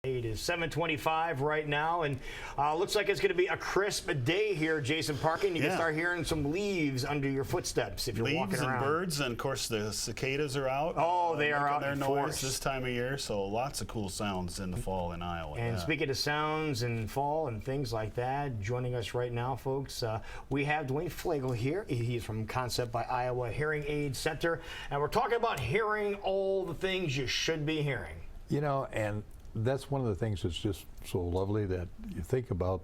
It is 7:25 right now, and looks like it's going to be a crisp day here, Jason Parkin. You can start hearing some leaves under your footsteps if you're walking around. Leaves and birds, and of course the cicadas are out. Oh, they are out their in noise force this time of year, so lots of cool sounds in the fall in Iowa. And speaking of sounds and fall and things like that, joining us right now, folks, we have Duane here. He's from Concept by Iowa Hearing Aid Center, and we're talking about hearing all the things you should be hearing. You know, and that's one of the things that's just so lovely, that you think about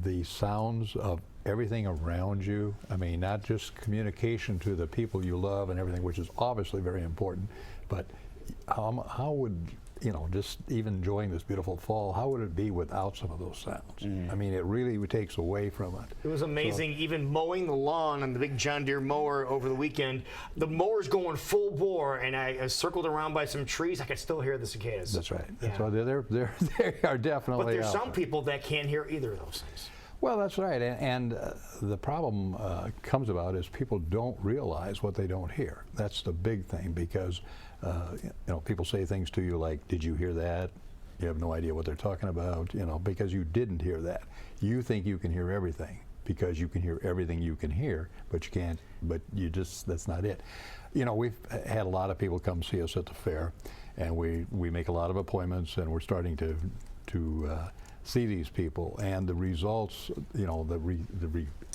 the sounds of everything around you. I mean, not just communication to the people you love and everything, which is obviously very important, but how would, you know, just even enjoying this beautiful fall, how would it be without some of those sounds? I mean, it really takes away from it. It was amazing. So, even mowing the lawn on the big John Deere mower over the weekend, the mower's going full bore, and I circled around by some trees. I could still hear the cicadas. That's right. Yeah. So they are definitely. But there's out some there. people that can't hear either of those things. Well, that's right, and the problem comes about is people don't realize what they don't hear. That's the big thing, because you know, people say things to you like, "Did you hear that?" You have no idea what they're talking about, you know, because you didn't hear that. You think you can hear everything because you can hear everything you can hear, but you can't. But you just—that's not it. You know, we've had a lot of people come see us at the fair, and we make a lot of appointments, and we're starting to see these people, and the results, you know, the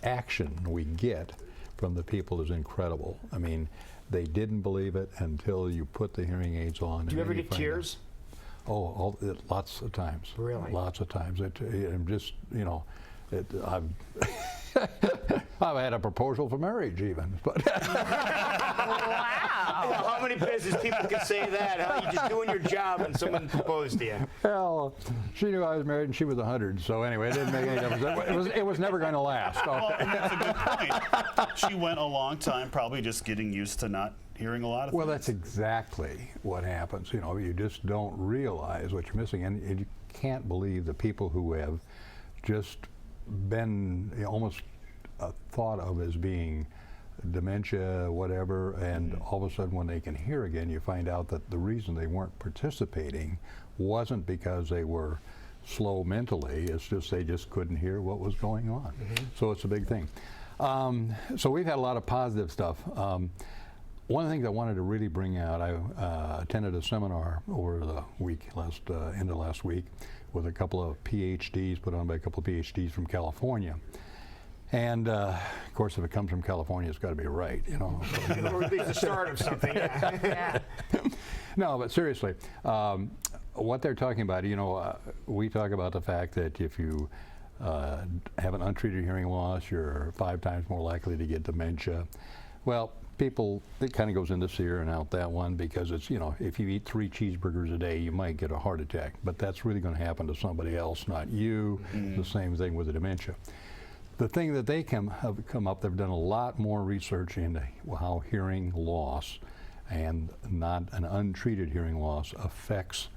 reaction we get from the people is incredible. I mean, they didn't believe it until you put the hearing aids on. Do you ever get tears? Oh, lots of times. Really? Lots of times. I'm just, you know, I've had a proposal for marriage even. But wow. How many business people can say that? How you just doing your job and someone proposed to you? Well, she knew I was married and she was 100, so anyway, it didn't make any difference. It was never going to last. Well, and that's a good point. She went a long time probably just getting used to not hearing a lot of things. Well, that's exactly what happens. You know, you just don't realize what you're missing, and you can't believe the people who have just been almost thought of as being dementia, whatever, and all of a sudden when they can hear again, you find out that the reason they weren't participating wasn't because they were slow mentally, it's just they just couldn't hear what was going on. So it's a big thing. So we've had a lot of positive stuff. One of the things I wanted to really bring out, I attended a seminar over the week, end of last week, with a couple of PhDs, put on by a couple of PhDs from California. And of course, if it comes from California, it's got to be right, you know. Or at least the start of something. Yeah. No, but seriously, what they're talking about, you know, we talk about the fact that if you have an untreated hearing loss, you're 5 times more likely to get dementia. Well, people, it kind of goes in this ear and out that one, because it's, you know, if you eat 3 cheeseburgers a day, you might get a heart attack, but that's really going to happen to somebody else, not you. The same thing with the dementia. The thing that they have come up, they've done a lot more research into how hearing loss and not an untreated hearing loss affects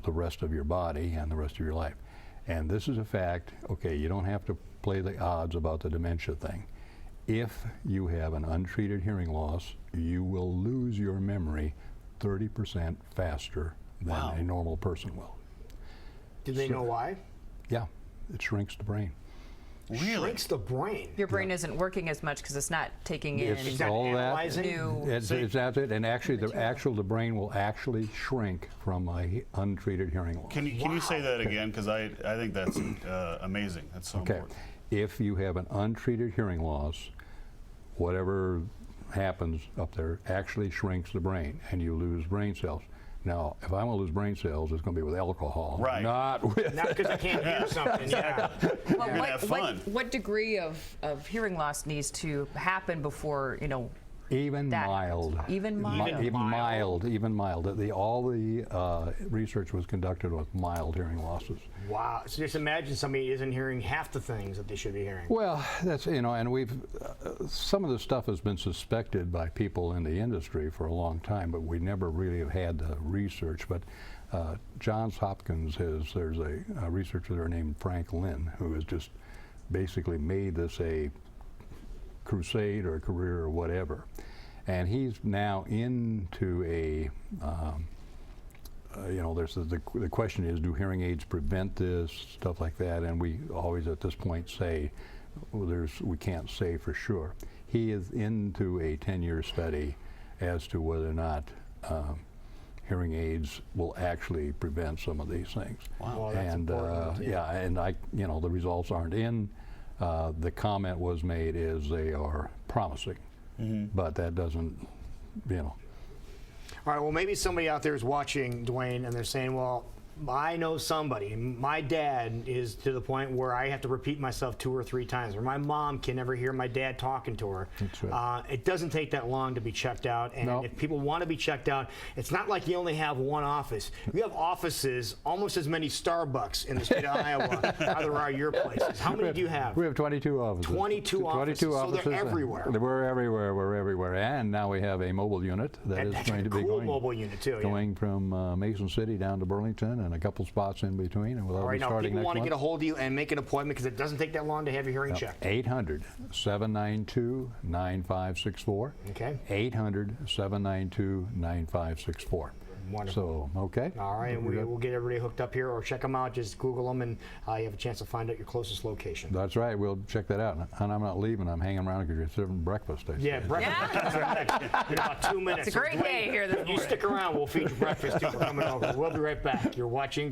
the rest of your body and the rest of your life. And this is a fact. Okay, you don't have to play the odds about the dementia thing. If you have an untreated hearing loss, you will lose your memory 30% faster than a normal person will. Do they know why? Yeah, it shrinks the brain. Really? Shrinks the brain. Your brain isn't working as much because it's not taking in it's not analyzing new. It's it, and actually, the brain will actually shrink from a untreated hearing loss. Can you say that again? Because I think that's amazing. That's so important. If you have an untreated hearing loss, whatever happens up there actually shrinks the brain, and you lose brain cells. Now, if I'm going to lose brain cells, it's going to be with alcohol, right? Not with. Not because I can't hear something. Yeah. Well, have fun. What degree of hearing loss needs to happen before, you know? Even mild. Even mild. Even mild. All the research was conducted with mild hearing losses. Wow. So just imagine somebody isn't hearing half the things that they should be hearing. Well, that's, you know, and we've, some of the stuff has been suspected by people in the industry for a long time, but we never really have had the research. But Johns Hopkins there's a researcher there named Frank Lynn, who has just basically made this a crusade or a career or whatever, and he's now into a you know, there's the question is, do hearing aids prevent this, stuff like that? And we always at this point say, well, we can't say for sure. He is into a 10-year study as to whether or not hearing aids will actually prevent some of these things. Wow. Well, that's And important, yeah, and you know, the results aren't in. The comment was made is they are promising, but that doesn't, you know. All right, well, maybe somebody out there is watching, Duane, and they're saying, well, I know somebody. My dad is to the point where I have to repeat myself 2 or 3 times, or my mom can never hear my dad talking to her. That's right. It doesn't take that long to be checked out, and No. if people want to be checked out, it's not like you only have one office. You have offices, almost as many Starbucks in the state of Iowa as there are your places. How many do you have? We have 22 offices. 22 offices, so they're everywhere. We're everywhere. We're everywhere, and now we have a mobile unit that is That's going a to be cool going mobile unit too. Yeah. going from Mason City down to Burlington, and a couple spots in between, and we'll All right, be now starting people next want to month. get a hold of you and make an appointment because it doesn't take that long to have your hearing checked. 800-792-9564. Okay. 800-792-9564. Wonderful. So, okay. All right, and we'll get everybody hooked up here, or check them out. Just Google them, and you have a chance to find out your closest location. That's right. We'll check that out. And I'm not leaving. I'm hanging around because you're serving breakfast. Yeah, breakfast in about 2 minutes. It's a great day here this You morning. stick around. We'll feed you breakfast too. We're coming over. We'll be right back. You're watching